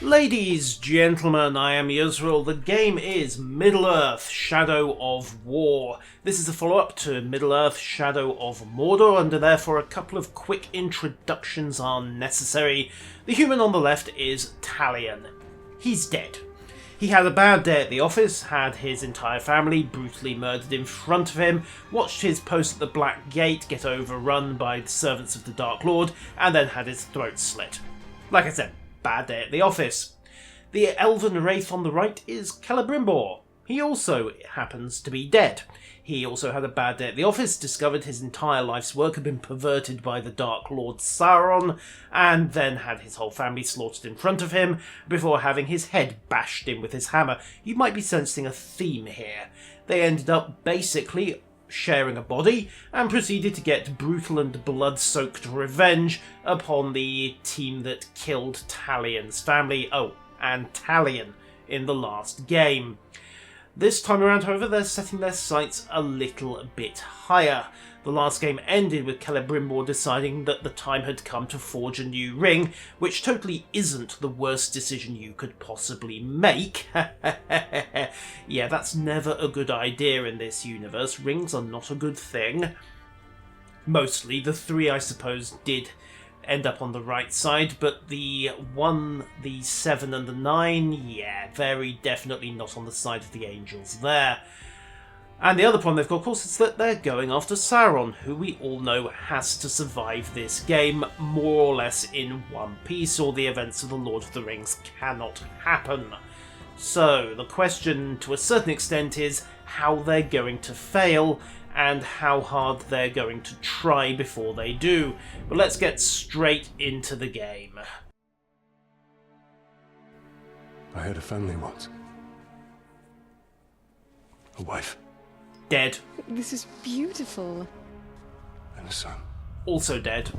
Ladies, gentlemen, I am Yuzral. The game is Middle-earth: Shadow of War. This is a follow-up to Middle-earth: Shadow of Mordor, and therefore a couple of quick introductions are necessary. The human on the left is Talion. He's dead. He had a bad day at the office, had his entire family brutally murdered in front of him, watched his post at the Black Gate get overrun by the servants of the Dark Lord, and then had his throat slit. Like I said, bad day at the office. The elven wraith on the right is Celebrimbor. He also happens to be dead. He also had a bad day at the office, discovered his entire life's work had been perverted by the Dark Lord Sauron, and then had his whole family slaughtered in front of him, before having his head bashed in with his hammer. You might be sensing a theme here. They ended up basically sharing a body, and proceeded to get brutal and blood-soaked revenge upon the team that killed Talion's family. Oh, and Talion in the last game. This time around, however, they're setting their sights a little bit higher. The last game ended with Celebrimbor deciding that the time had come to forge a new ring, which totally isn't the worst decision you could possibly make. Yeah, that's never a good idea in this universe. Rings are not a good thing. Mostly. The three, I suppose, did end up on the right side, but the 1, the 7 and the 9, yeah, very definitely not on the side of the angels there. And the other problem they've got, of course, is that they're going after Sauron, who we all know has to survive this game more or less in one piece, or the events of the Lord of the Rings cannot happen. So, the question, to a certain extent, is how they're going to fail, and how hard they're going to try before they do. But let's get straight into the game. I had a family once. A wife. Dead. This is beautiful. And a son. Also dead.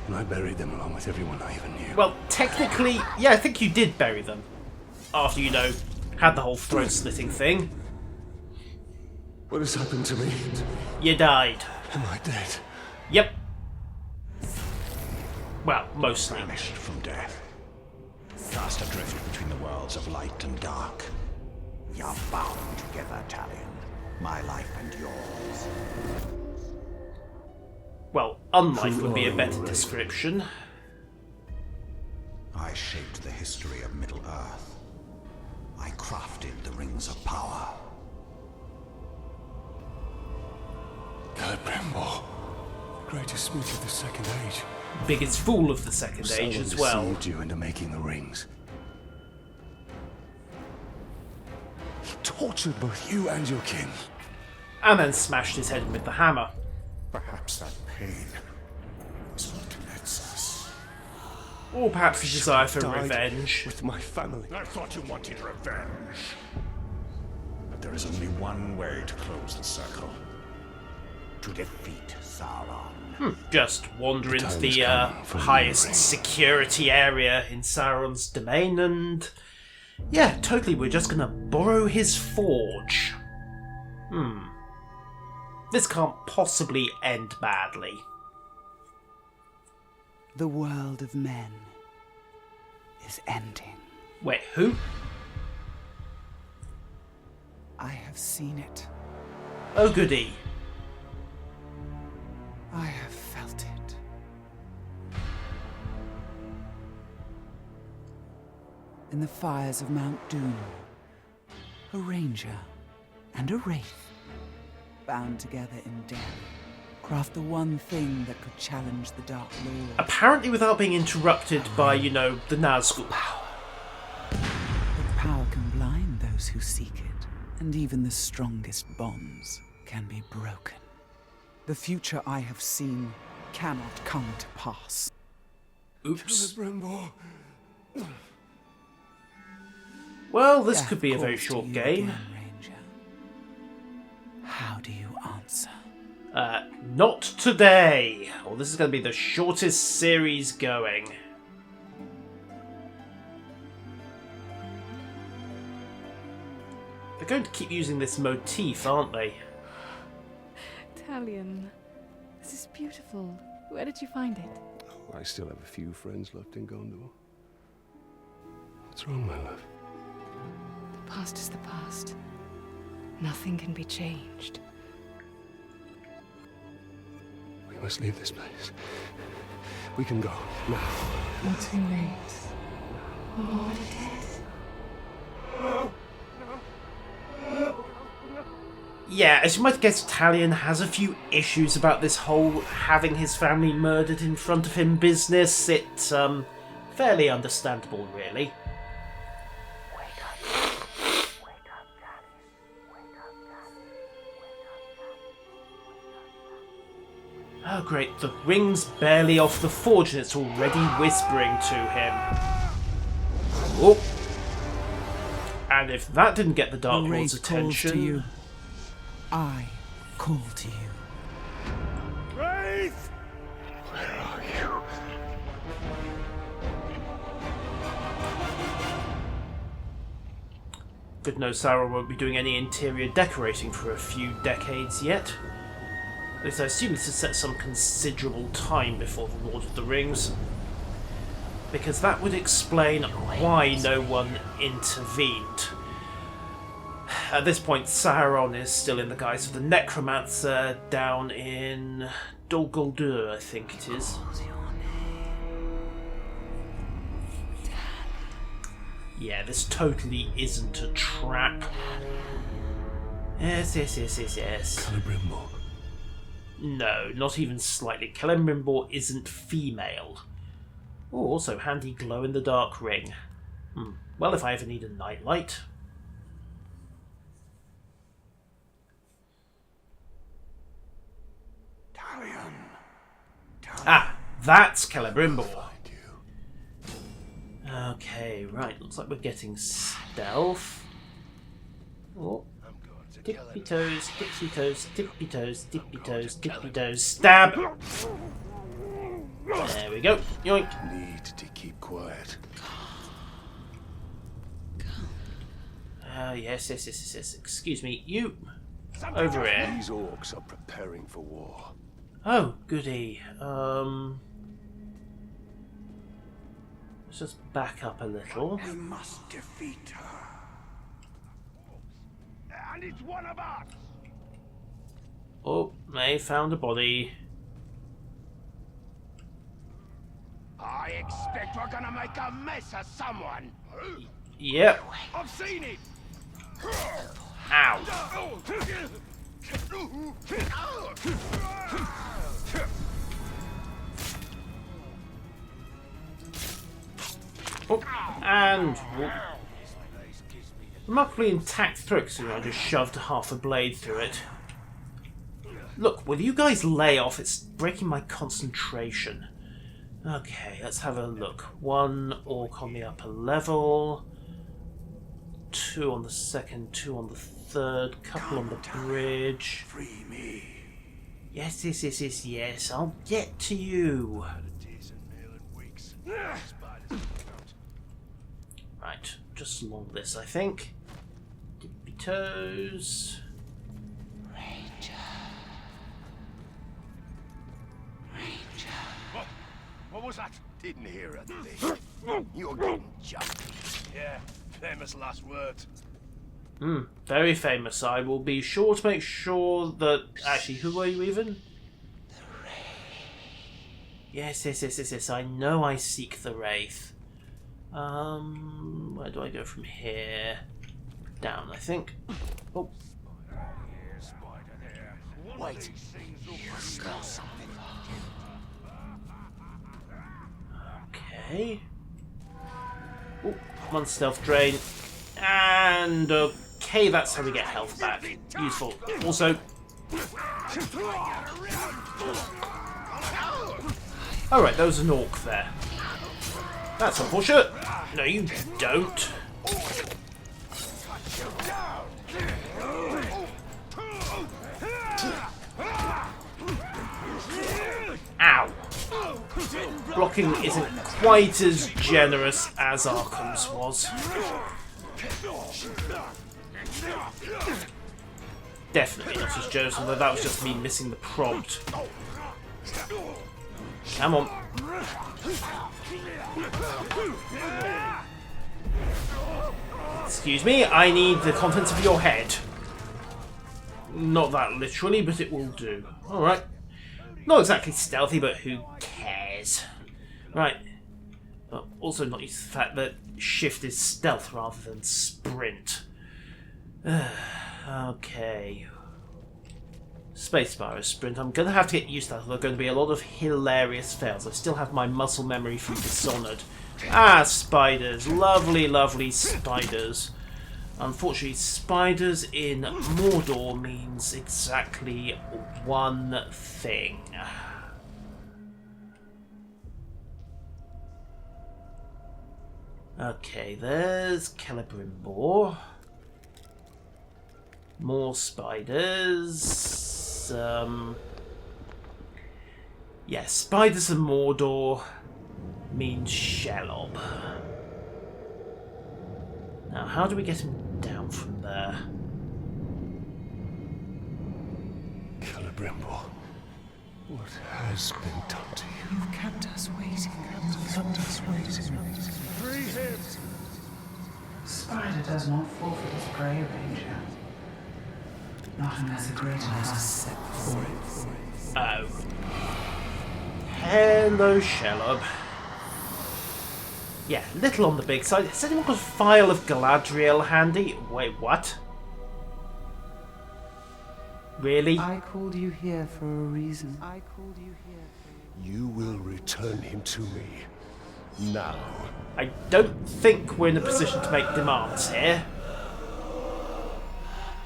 And I buried them along with everyone I even knew. Well, technically, yeah, I think you did bury them. After, you know, had the whole throat-slitting thing. What has happened to me? You died. Am I dead? Yep. Well, mostly. Vanished from death. Cast adrift between the worlds of light and dark. You're bound together, Talion. My life and yours. Well, unlife would be a better description. I shaped the history of Middle-earth. I crafted the Rings of Power. Celebrimbor, greatest smith of the Second Age. Biggest fool of the Second Age as well. Deceived you into making the rings. He tortured both you and your kin. And then smashed his head with the hammer. Perhaps that pain is what connects us. Or perhaps a desire for revenge. With my family. I thought you wanted revenge. But there is only one way to close the circle. To defeat Sauron. Just wander into the highest security area in Sauron's domain and... yeah, totally, we're just gonna borrow his forge. This can't possibly end badly. The world of men is ending. Wait, who? I have seen it. Oh goody. I have felt it. In the fires of Mount Doom, a ranger and a wraith, bound together in death, craft the one thing that could challenge the Dark Lord. Apparently without being interrupted by, you know, the Nazgul. But power can blind those who seek it, and even the strongest bonds can be broken. The future I have seen cannot come to pass. Oops. Celebrimbor. Well, this Death could be a very calls to short you game. again, Ranger. How do you answer? Not today. Well, this is going to be the shortest series going. They're going to keep using this motif, aren't they? Talion, this is beautiful. Where did you find it? I still have a few friends left in Gondor. What's wrong, my love? The past is the past. Nothing can be changed. We must leave this place. We can go now. Not too late. All dead. Yeah, as you might guess, Talion has a few issues about this whole having his family murdered in front of him business. It's fairly understandable, really. Oh great, the ring's barely off the forge and it's already whispering to him. Oh. And if that didn't get the Dark The Lord's Wraith calls to attention... you. I call to you. Wraith! Where are you? Good no, Sauron won't be doing any interior decorating for a few decades yet. At least I assume this is set some considerable time before the Lord of the Rings. Because that would explain why no one intervened. At this point, Sauron is still in the guise of the Necromancer down in Dol Guldur, I think it is. Yeah, this totally isn't a trap. Yes. Celebrimbor. No, not even slightly. Celebrimbor isn't female. Oh, also handy glow-in-the-dark ring. Well, if I ever need a nightlight. Talion. Ah, that's Celebrimbor. Okay, right. Looks like we're getting stealth. Oh. Tippy toes, tippy toes, tippy toes, tippy toes, tippy toes. Stab! There we go. Yoink. Need to keep quiet. Yes. Excuse me. You. Over here. These orcs are preparing for war. Oh, goody. Let's just back up a little. We must defeat her. And it's one of us! Oh, they found a body. I expect we're gonna make a mess of someone. Yep. I've seen it! Ow. Oh, and remarkably intact throat, so I just shoved half a blade through it. Look, will you guys lay off? It's breaking my concentration. Okay, let's have a look. 1 orc on the upper level, 2 on the second, 2 on the third, couple on the bridge. Free me. Yes, I'll get to you. Right, just along this, I think. Dippy toes. What was that? Didn't hear a thing. You're getting jumpy. Yeah, famous last words. Very famous. I will be sure to make sure that... Actually, who are you even? Yes. I know I seek the Wraith. Where do I go from here? Down, I think. Oh. Wait. You smell something. Okay. Oh, one stealth drain. And okay, that's how we get health back. Useful. Also... Alright, there was an orc there. That's unfortunate. No, you don't. Ow. Blocking isn't quite as generous as Arkham's was. Definitely not as generous, although that was just me missing the prompt. Come on. Excuse me, I need the contents of your head. Not that literally, but it will do. Alright. Not exactly stealthy, but who cares? Right. Also not used to the fact that shift is stealth rather than sprint. Okay. Spacebar is sprint. I'm going to have to get used to that. There are going to be a lot of hilarious fails. I still have my muscle memory from Dishonored. Ah, spiders. Lovely, lovely spiders. Unfortunately, spiders in Mordor means exactly one thing. Okay, there's Celebrimbor. More spiders. Yeah, spiders in Mordor means Shelob. Now, how do we get him down from there? Celebrimbor, what has been done to you? You've kept us waiting. Free him! Spider does not forfeit its prey, Ranger. Not unless a great enough is set before it. Oh. Hello, Shelob. Yeah, little on the big side. Has anyone got a file of Galadriel handy? Wait, what? Really? I called you here for a reason. You will return him to me. Now. I don't think we're in a position to make demands here.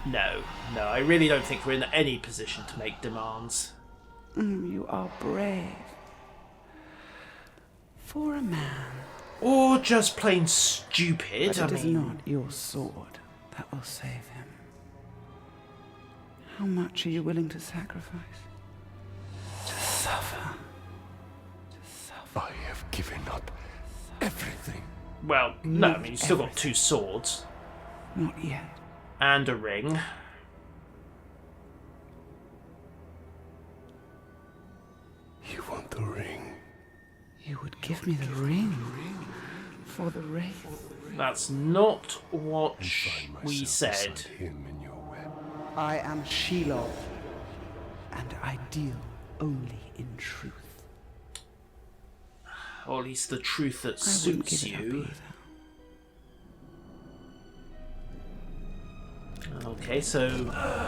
No, I really don't think we're in any position to make demands. You are brave. For a man. Or just plain stupid, But I it is mean... not your sword that will save him. How much are you willing to sacrifice? To suffer. I have given up everything. Well, no, I mean, you've still got 2 swords. Not yet. And a ring. You want the ring? You would give me the ring for the wraith. That's not what Find we myself said. beside him in your web. I am Shelob, and I deal only in truth. Or at least the truth that I wouldn't suits give it up you. either. Okay, so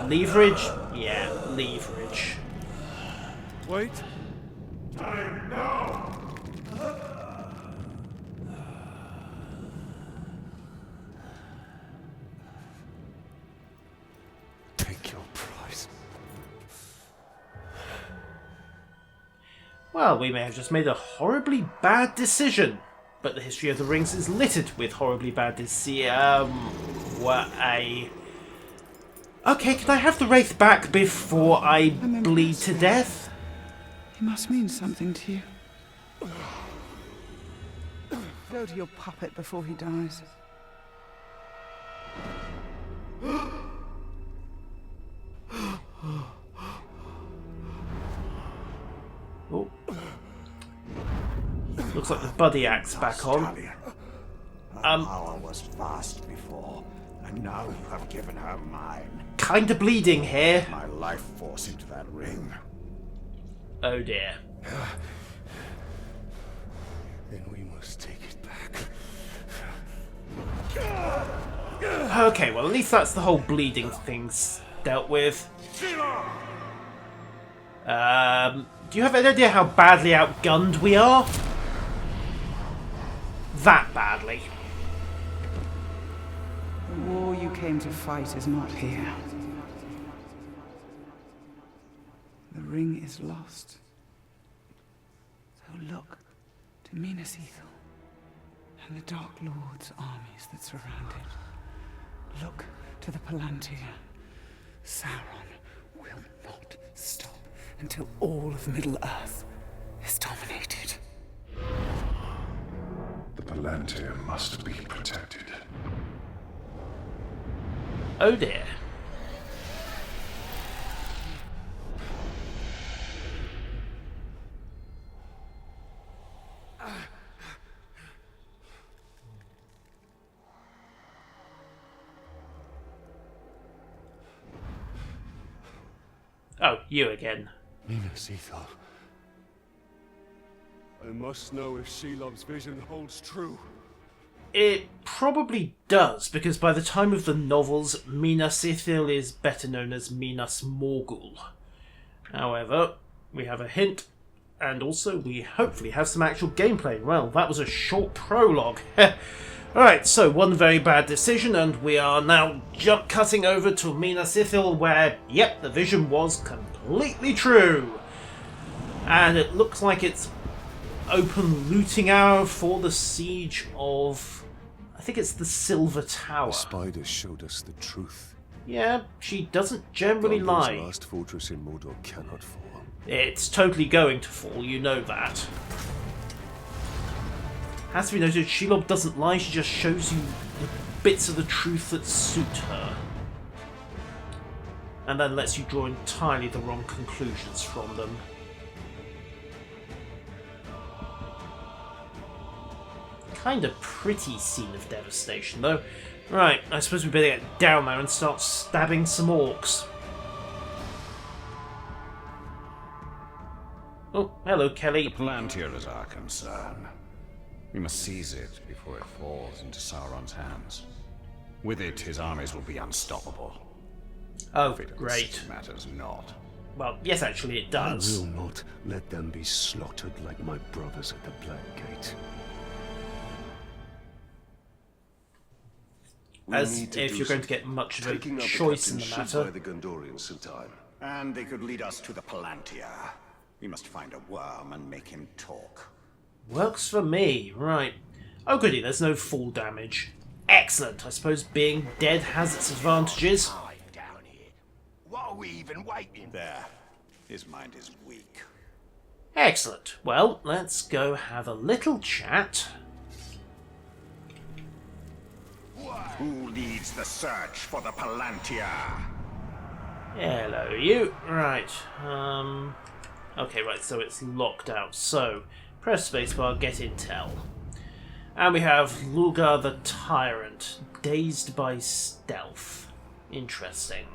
leverage? Yeah, leverage. Wait. Take your price. Well, we may have just made a horribly bad decision, but the history of the rings is littered with horribly bad decisions. Okay, can I have the wraith back before I bleed to death? He must mean something to you. Go to your puppet before he dies. Oh. Looks like the buddy axe back on. Talion. Her power was vast before, and now you have given her mine. Kinda bleeding here. My life force into that ring. Oh dear. Then we must take it back. Okay, well at least that's the whole bleeding thing's dealt with. Do you have any idea how badly outgunned we are? That badly. The war you came to fight is not here. The ring is lost. So look to Minnis and the Dark Lord's armies that surround it. Look to the Palantir. Sauron will not stop until all of Middle-earth is dominated. The Palantir must be protected. Oh dear. Oh, you again. Minnis, I must know if Shelob's vision holds true. It probably does, because by the time of the novels, Minas Ithil is better known as Minas Morgul. However, we have a hint, and also we hopefully have some actual gameplay. Well, that was a short prologue. Alright, so one very bad decision, and we are now cutting over to Minas Ithil, where, yep, the vision was completely true. And it looks like it's open looting hour for the siege of, I think it's the Silver Tower. The spider showed us the truth. Yeah, she doesn't generally Gondor's lie. last fortress in Mordor cannot fall. It's totally going to fall, you know that. Has to be noted, Shelob doesn't lie, she just shows you the bits of the truth that suit her. And then lets you draw entirely the wrong conclusions from them. Kind of pretty scene of devastation, though. Right, I suppose we better get down there and start stabbing some orcs. Oh, hello, Kelly. The Palantir is our concern. We must seize it before it falls into Sauron's hands. With it, his armies will be unstoppable. Oh, Fiddles great. Matters not. Well, yes, actually it I does. will not let them be slaughtered like my brothers at the Black Gate. As if you're going to get much of a choice in the matter. The Gondorians some time. And they could lead us to the Palantir. We must find a worm and make him talk. Works for me, right. Oh goody, there's no fall damage. Excellent, I suppose being dead has its advantages. Hide down here. What are we even waiting? There. His mind is weak. Excellent, well, let's go have a little chat. Who leads the search for the Palantir? Hello, you. Right, okay, right, so it's locked out. So, press spacebar, get intel. And we have Lugar the Tyrant, dazed by stealth. Interesting.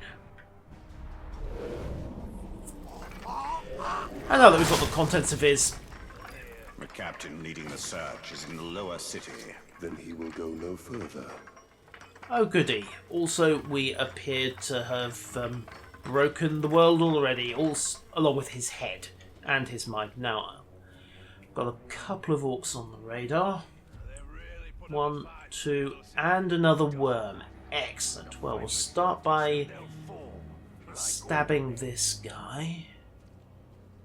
And now that we've got the contents of his... The captain leading the search is in the lower city. Then he will go no further. Oh goody. Also, we appeared to have broken the world already, along with his head and his mind. Now, got a couple of orcs on the radar. 1, 2, and another worm. Excellent. Well, we'll start by stabbing this guy.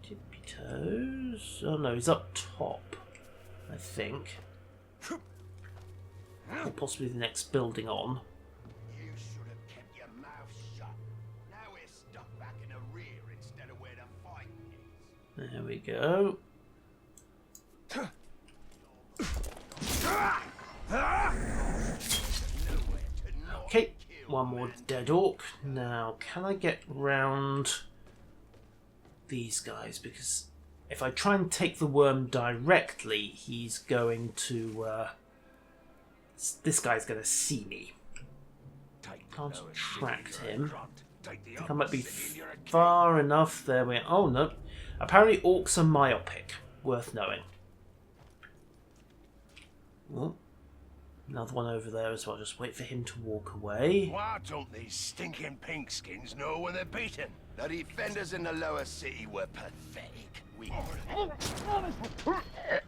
Tippy toes. Oh no, he's up top, I think. Or possibly the next building on. You should have kept your mouth shut. Now we're stuck back in the rear instead of where the fighting is. There we go. Okay, one more dead orc. Now, can I get round these guys? Because if I try and take the worm directly, he's going to... this guy's going to see me. Can't attract him. I think I might be far enough. There we are. Oh, no. Apparently orcs are myopic. Worth knowing. Oh, another one over there as well. Just wait for him to walk away. Why don't these stinking pinkskins know when they're beaten? The defenders in the lower city were pathetic.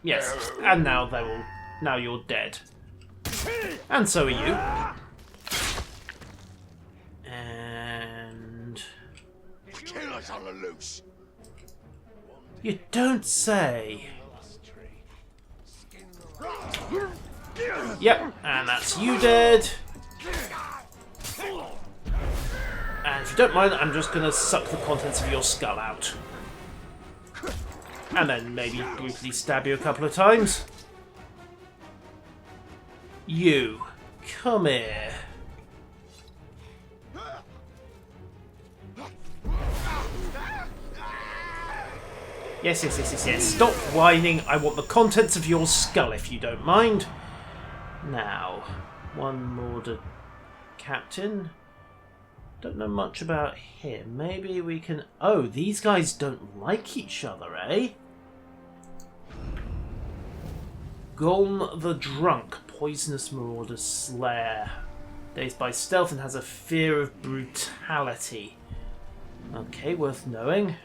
Yes, and now they will. Now you're dead. And so are you. And Killers on the loose. you don't say. Yep, and that's you dead. And if you don't mind, I'm just going to suck the contents of your skull out. And then maybe brutally stab you a couple of times. You, come here. Yes. Stop whining. I want the contents of your skull, if you don't mind. Now, one more to Captain. Don't know much about him. Maybe we can... Oh, these guys don't like each other, eh? Golm the Drunk, poisonous marauder slayer. Dazed by stealth and has a fear of brutality. Okay, worth knowing.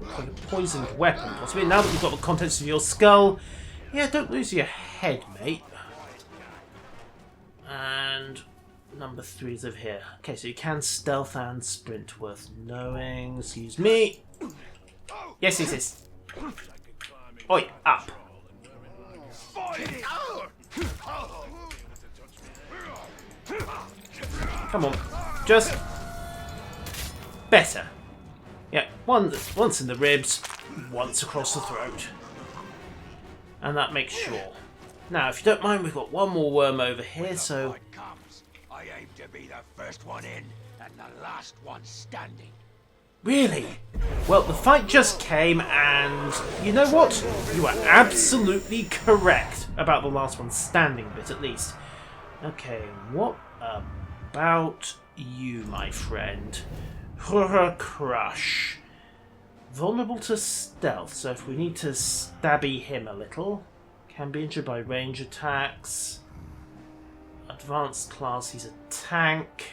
Like a poisoned weapon, possibly. Now that you've got the contents of your skull, yeah, don't lose your head, mate. And number 3 is over here. Okay, so you can stealth and sprint, worth knowing. Excuse me. Yes, yes, yes. Oi, up. Come on, just better. Yeah, once in the ribs, once across the throat. And that makes sure. Now, if you don't mind, we've got one more worm over here, so... I aim to be the first one in and the last one standing. Really? Well, the fight just came, and you know what? You are absolutely correct about the last one standing bit, at least. Okay, what about you, my friend? Crush. Vulnerable to stealth, so if we need to stabby him a little, can be injured by range attacks. Advanced class, he's a tank.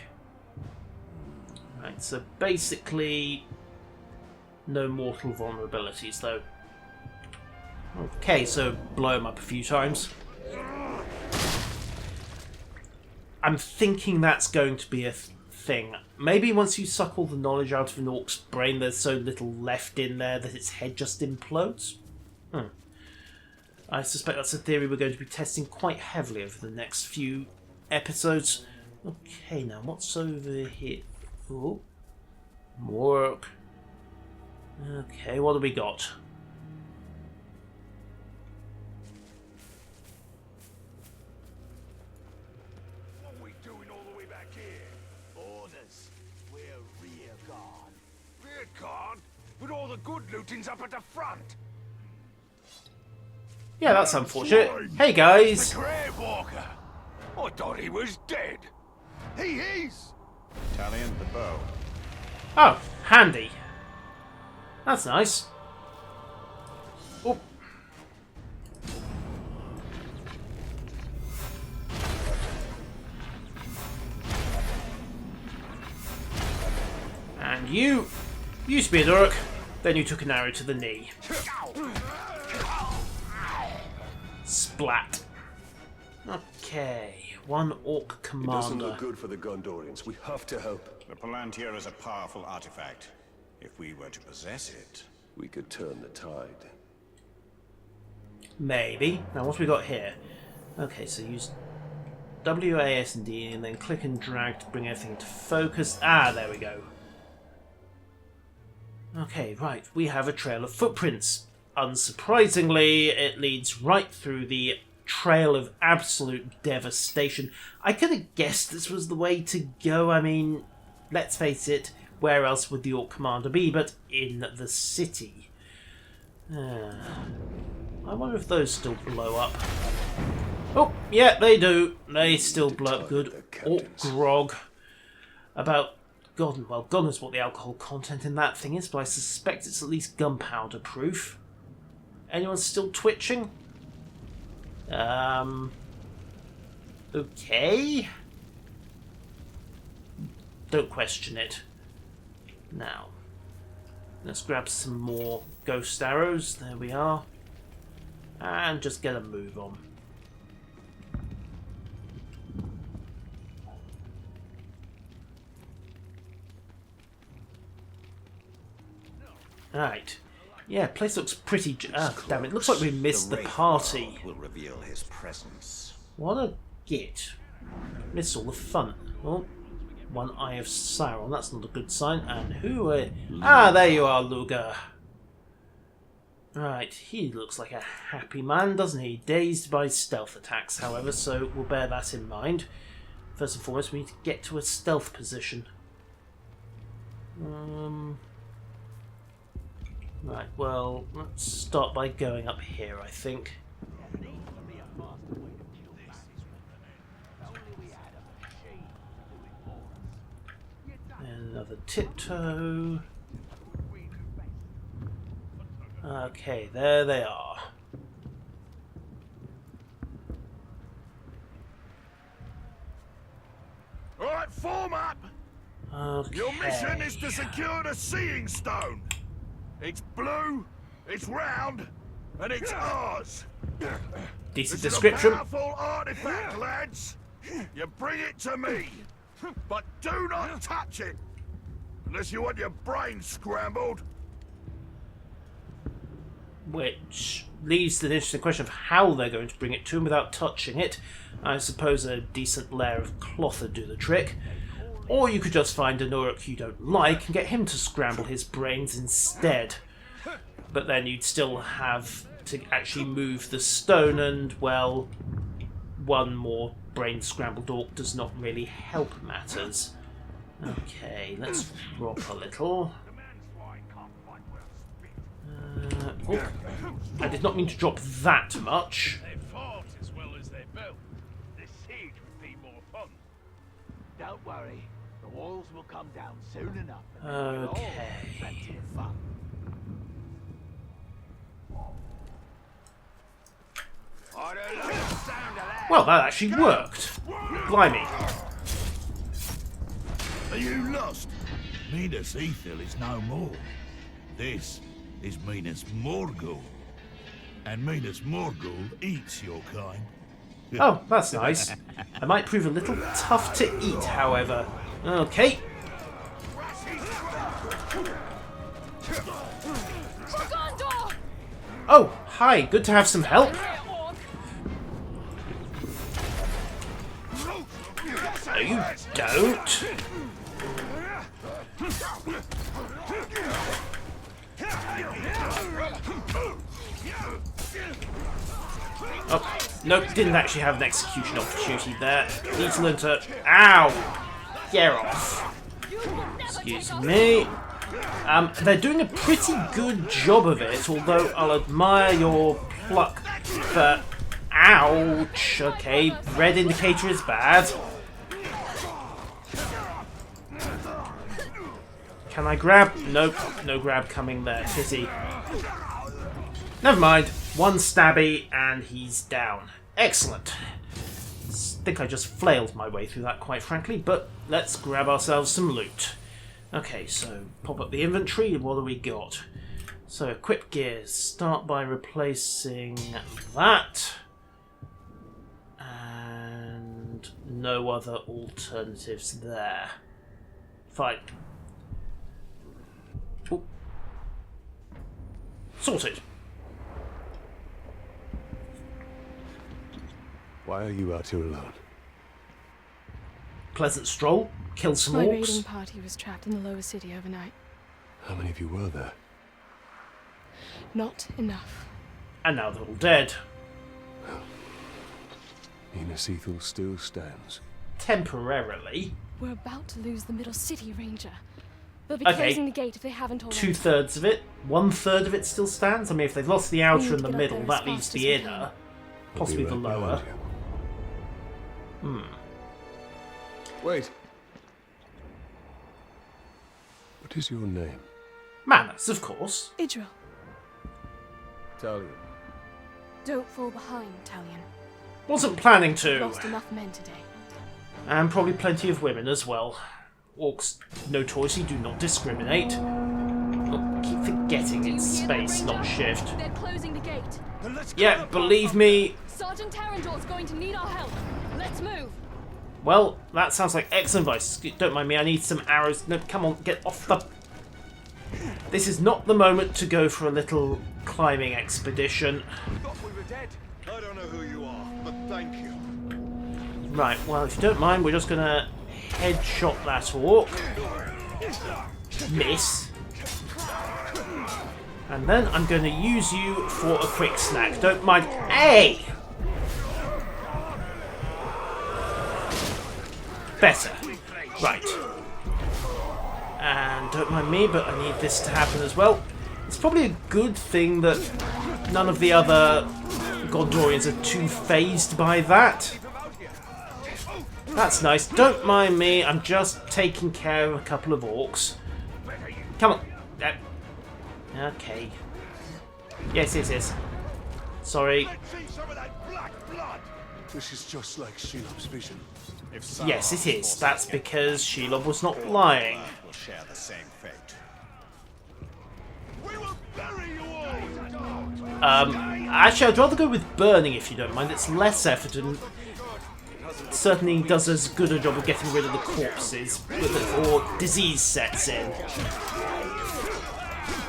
Right, so basically no mortal vulnerabilities though. Okay, so blow him up a few times. I'm thinking that's going to be a thing. Maybe once you suck all the knowledge out of an orc's brain, there's so little left in there that its head just implodes. I suspect that's a theory we're going to be testing quite heavily over the next few episodes. Okay, now what's over here? Oh, more orc. Okay, what do we got? What are we doing all the way back here? Orders. We're rear guard. Rear guard? But all the good looting's up at the front. Yeah, that's unfortunate. Hey guys! The Grave Walker. I thought he was dead. He is. Talion, the bow. Oh, handy. That's nice. Oh. And you used to be a Durek, then you took an arrow to the knee. Splat. Okay, one orc It commander. doesn't look good for the Gondorians. We have to help. The Palantir is a powerful artifact. If we were to possess it... We could turn the tide. Maybe. Now what have we got here? Okay, so use W, A, S, and D, and then click and drag to bring everything into focus. Ah, there we go. Okay, right, we have a trail of footprints. Unsurprisingly, it leads right through the trail of absolute devastation. I could have guessed this was the way to go. I mean, let's face it, where else would the Orc Commander be but in the city? I wonder if those still blow up. Oh, yeah, they do. They still blow up good. Orc grog. About... God, well, God knows what the alcohol content in that thing is, but I suspect it's at least gunpowder proof. Anyone still twitching? Okay. Don't question it. Now, let's grab some more ghost arrows. There we are. And just get a move on. Right. Yeah, place looks pretty... Ah, damn it. Looks like we missed the party. Will reveal his presence. What a git. Missed all the fun. Oh, one eye of Sauron. That's not a good sign. And who... Ah, there you are, Luger. Right, he looks like a happy man, doesn't he? Dazed by stealth attacks, however, so we'll bear that in mind. First and foremost, we need to get to a stealth position. Right, well, let's start by going up here, I think. Another tiptoe. Okay, there they are. Alright, form up! Okay. Your mission is to secure the Seeing Stone. It's blue, it's round, and it's ours. Decent This description. is a powerful artifact, lads. You bring it to me, but do not touch it, unless you want your brains scrambled. Which leaves the interesting question of how they're going to bring it to him without touching it. I suppose a decent layer of cloth would do the trick. Or you could just find a Noruk you don't like and get him to scramble his brains instead. But then you'd still have to actually move the stone, and, well, one more brain scrambled orc does not really help matters. Okay, let's drop a little. Oh, I did not mean to drop that much. They fought as well as they built. The siege would be more fun. Don't worry, the walls will come down soon enough. And we'll all have plenty of fun. Well, that actually worked. Blimey. Are you lost? Minnis Ethel is no more. This is Minnis Morgul. And Minnis Morgul eats your kind. Oh, that's nice. I might prove a little tough to eat, however. Okay. Oh, hi. Good to have some help. No, you don't. Oh, nope, didn't actually have an execution opportunity there. Need to learn to... Ow! Get off. Excuse me. They're doing a pretty good job of it, although I'll admire your pluck for... Ouch! Okay, red indicator is bad. Can I grab? Nope, no grab coming there. Pity. Never mind. One stabby and he's down. Excellent. I think I just flailed my way through that, quite frankly, but let's grab ourselves some loot. Okay, so pop up the inventory. What do we got? So equip gears. Start by replacing that. And no other alternatives there. Fine. Ooh. Sorted. Why are you out here alone? Pleasant stroll. Kill some My orcs. raiding party was trapped in the lower city overnight. How many of you were there? Not enough. And now they're all dead. Minnis Ethel still stands. Temporarily. We're about to lose the middle city, Ranger. They'll be Okay. closing the gate if they haven't already. 2/3 of it. 1/3 of it still stands. I mean, if they've lost the We outer need and to the get up middle, there that as leaves fast the as we inner. can. I'll Possibly be the right lower. behind you. Wait. What is your name? Manners, of course. Yuzral, Talion. don't fall behind, Talion. Wasn't planning to. Lost enough men today. And probably plenty of women as well. Orcs notoriously do not discriminate. Oh, keep forgetting it's space, not shift. They're closing the gate. Yeah, believe me. Sergeant Tarandor's going to need our help. Let's move. Well, that sounds like excellent advice. Don't mind me, I need some arrows. No, come on, get off the... This is not the moment to go for a little climbing expedition. Thought we were dead. I don't know who you are, but thank you. Right, well, if you don't mind, we're just going to headshot that orc. Miss. And then I'm going to use you for a quick snack. Don't mind... Hey! Better. Right. And don't mind me, but I need this to happen as well. It's probably a good thing that none of the other Gondorians are too phased by that. That's nice. Don't mind me. I'm just taking care of a couple of orcs. Come on. Okay. Yes, yes, yes. Sorry. This is just like Shelob's vision. Yes, it is. That's because Shelob was not lying. We'll share the same fate. Actually, I'd rather go with burning if you don't mind. It's less effort and certainly does as good a job of getting rid of the corpses before disease sets in.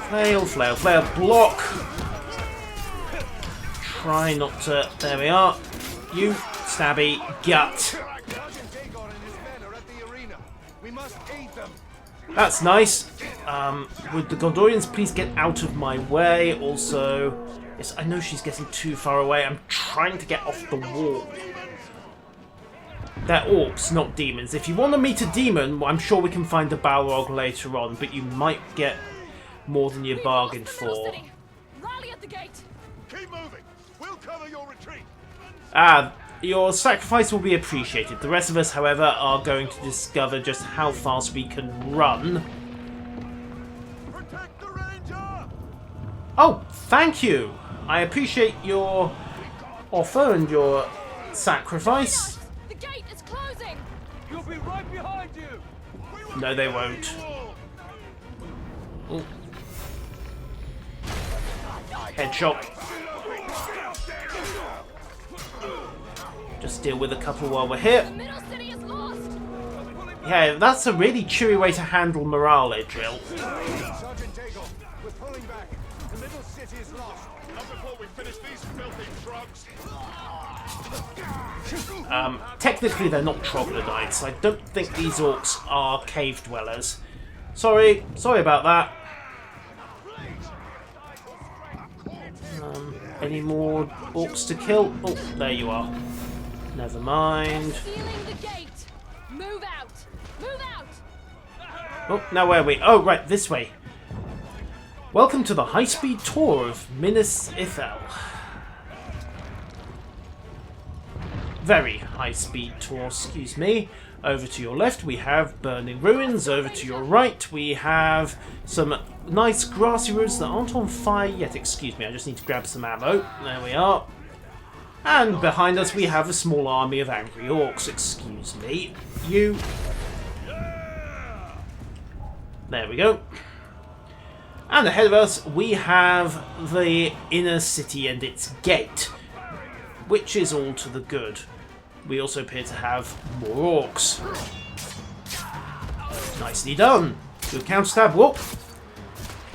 Flail, flail, flail, block! Try not to... There we are. You, stabby, gut. That's nice. Would the Gondorians please get out of my way? Also... Yes, I know she's getting too far away. I'm trying to get off the wall. They're orcs, not demons. If you want to meet a demon, I'm sure we can find a Balrog later on, but you might get more than you bargained for. Rally at the gate. Keep moving. We'll cover your retreat. Your sacrifice will be appreciated. The rest of us, however, are going to discover just how fast we can run. Protect the ranger. Oh, thank you! I appreciate your offer and your sacrifice. The gate is closing. You'll be right behind you. No, they won't. Ooh. Headshot. Just deal with a couple while we're here. The middle city is lost. Yeah, that's a really cheery way to handle morale, Yuzral. Sergeant Daigle, we're pulling back. The middle city is lost. Not before we finish these filthy drugs. Technically they're not troglodytes. I don't think these orcs are cave dwellers. Sorry about that. Any more orcs to kill? Oh, there you are. Never mind. Sealing the gate. Move out. Move out. Oh, now where are we? Oh, right, this way. Welcome to the high-speed tour of Minnis Ithel. Very high-speed tour, excuse me. Over to your left we have burning ruins. Over to your right we have some nice grassy roads that aren't on fire yet. Excuse me, I just need to grab some ammo. There we are. And behind us we have a small army of angry orcs. Excuse me. You. There we go. And ahead of us we have the inner city and its gate, which is all to the good. We also appear to have more orcs. Nicely done. Good counter stab. Whoop.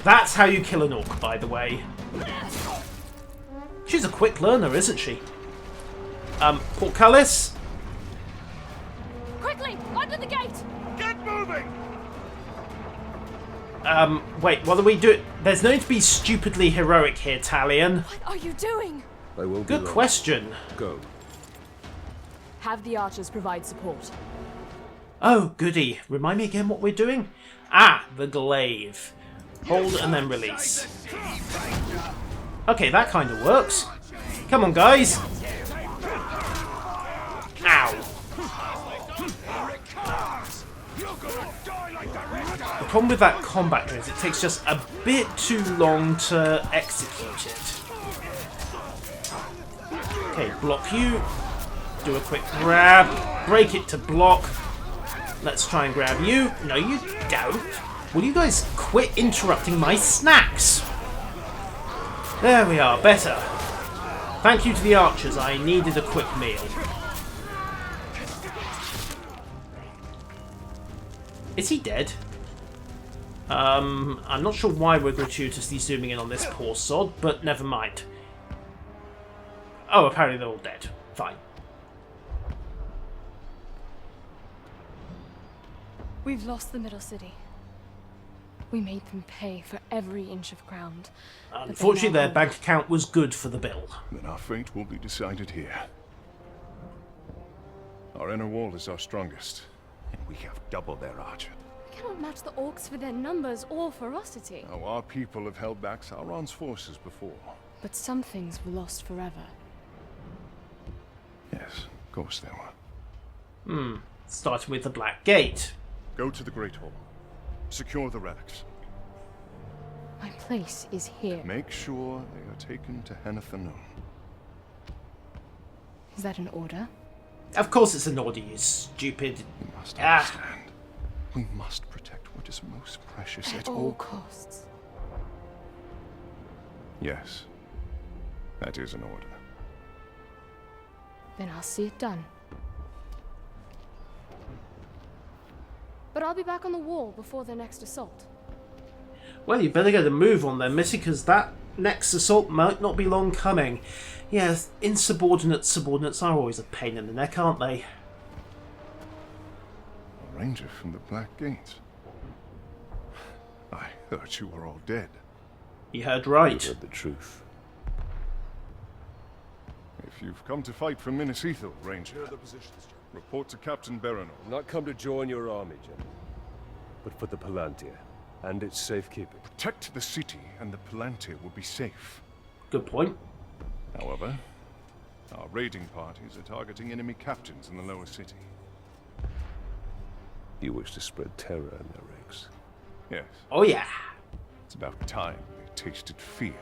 That's how you kill an orc, by the way. She's a quick learner, isn't she? Portcullis. Quickly, under the gate. Get moving. Wait, what do we do? There's no need to be stupidly heroic here, Talion. What are you doing? I won't be Good long. question. Go. Have the archers provide support. Oh, goody. Remind me again what we're doing? Ah, the glaive. Hold and then release. Okay, that kind of works. Come on, guys. Ow. The problem with that combat is it takes just a bit too long to execute it. Okay, block you. Do a quick grab. Break it to block. Let's try and grab you. No, you don't. Will you guys quit interrupting my snacks? There we are, better. Thank you to the archers, I needed a quick meal. Is he dead? I'm not sure why we're gratuitously zooming in on this poor sod, but never mind. Oh, apparently they're all dead. Fine. We've lost the middle city. We made them pay for every inch of ground. Unfortunately, their bank account was good for the bill. Then our fate will be decided here. Our inner wall is our strongest, and we have double their archer. We cannot match the orcs for their numbers or ferocity. Now, our people have held back Sauron's forces before. But some things were lost forever. Yes, of course they were. starting with the Black Gate. Go to the Great Hall. Secure the relics. My place is here. Make sure they are taken to Henathanum. Is that an order? Of course it's an order, you stupid... You must understand. We must protect what is most precious At all costs. Yes. That is an order. Then I'll see it done. But I'll be back on the wall before the next assault. Well, you better get a move on then, Missy, because that next assault might not be long coming. Yes, insubordinate subordinates are always a pain in the neck, aren't they? A ranger from the Black Gate. I heard you were all dead. You heard right. You heard the truth. If you've come to fight for Minnis, Ranger, report to Captain Berenor. I've not come to join your army, General, but for the Palantir and its safekeeping. Protect the city, and the Palantir will be safe. Good point. However, our raiding parties are targeting enemy captains in the lower city. You wish to spread terror in their ranks. Yes, Oh yeah. it's about time they tasted fear.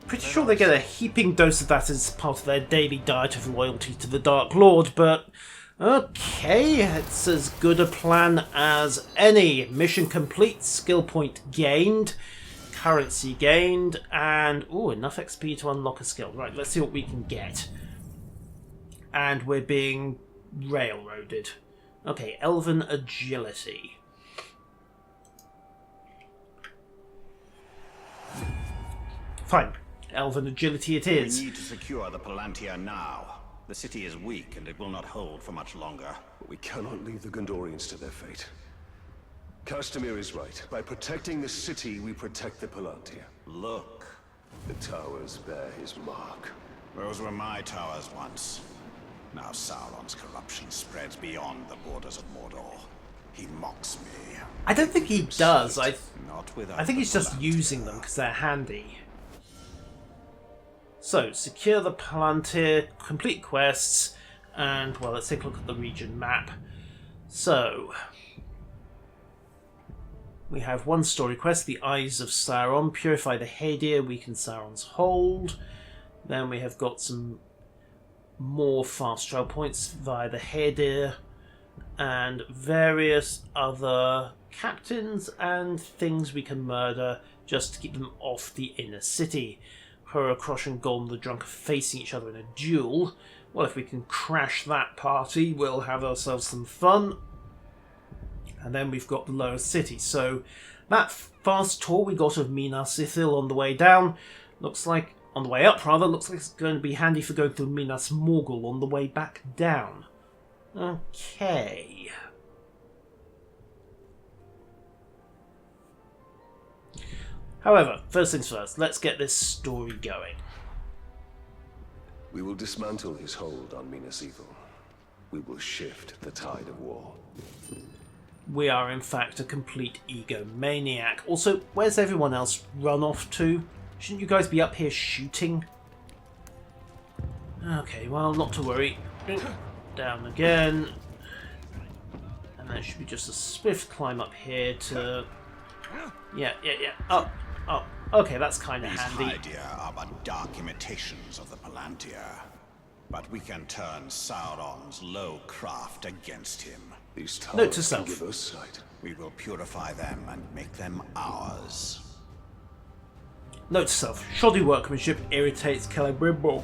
Pretty sure they get a heaping dose of that as part of their daily diet of loyalty to the Dark Lord, but okay, it's as good a plan as any. Mission complete, skill point gained, currency gained, and enough XP to unlock a skill. Right, let's see what we can get. And we're being railroaded. Okay, Elven Agility. Fine. Elven Agility it is. We need to secure the Palantir now. The city is weak and it will not hold for much longer. But we cannot leave the Gondorians to their fate. Castamir is right. By protecting the city, we protect the Palantir. Look, The towers bear his mark. those were my towers once. Now Sauron's corruption spreads beyond the borders of Mordor. He mocks me. I don't think he does. I Not without think he's the just Palantir. using them because they're handy. So, secure the Palantir, complete quests, and, well, let's take a look at the region map. So, we have one story quest, the Eyes of Sauron, purify the Hadir, weaken Sauron's hold. Then we have got some more fast travel points via the Hadir, and various other captains and things we can murder just to keep them off the inner city. Horror-Crosh and Golem the Drunk are facing each other in a duel. Well, if we can crash that party, we'll have ourselves some fun. And then we've got the lower city. So that fast tour we got of Minas Ithil on the way down, looks like, on the way up rather, looks like it's going to be handy for going through Minas Morgul on the way back down. Okay. However, first things first, let's get this story going. We will dismantle his hold on Minas Ithil. We will shift the tide of war. We are in fact a complete egomaniac. Also, where's everyone else run off to? Shouldn't you guys be up here shooting? Okay, well, not to worry. Down again. And that should be just a swift climb up here to... Yeah. Up. Okay, that's kind of These handy. Hadir are but dark imitations of the Palantir. But we can turn Sauron's low craft against him. These Note to towers can self. give us sight. We will purify them and make them ours. Note to self, shoddy workmanship irritates Celebrimbor.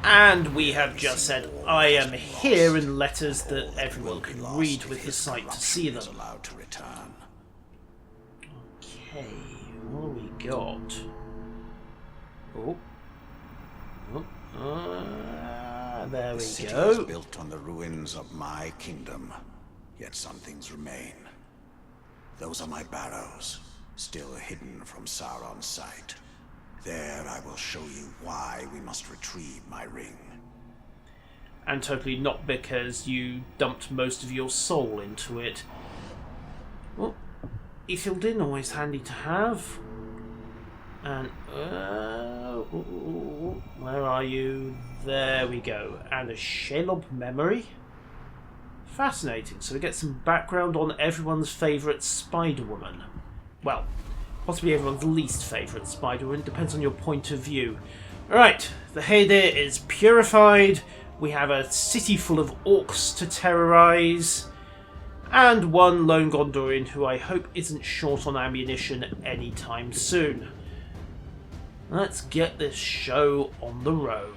And we have just said, I am here in letters that everyone can read with his sight to see them. Allowed to return. Okay, what do we got? There The we city go. is built on the ruins of my kingdom, yet some things remain. Those are my barrows, still hidden from Sauron's sight. There I will show you why we must retrieve my ring. And totally not because you dumped most of your soul into it. Well, Ithildin, always handy to have. And, Where are you? There we go. And a Shelob memory. Fascinating. So we get some background on everyone's favourite Spider-Woman. Well, possibly everyone's least favourite Spider-Woman. Depends on your point of view. Alright, the Hadir is purified. We have a city full of orcs to terrorise. And one lone Gondorian who I hope isn't short on ammunition anytime soon. Let's get this show on the road.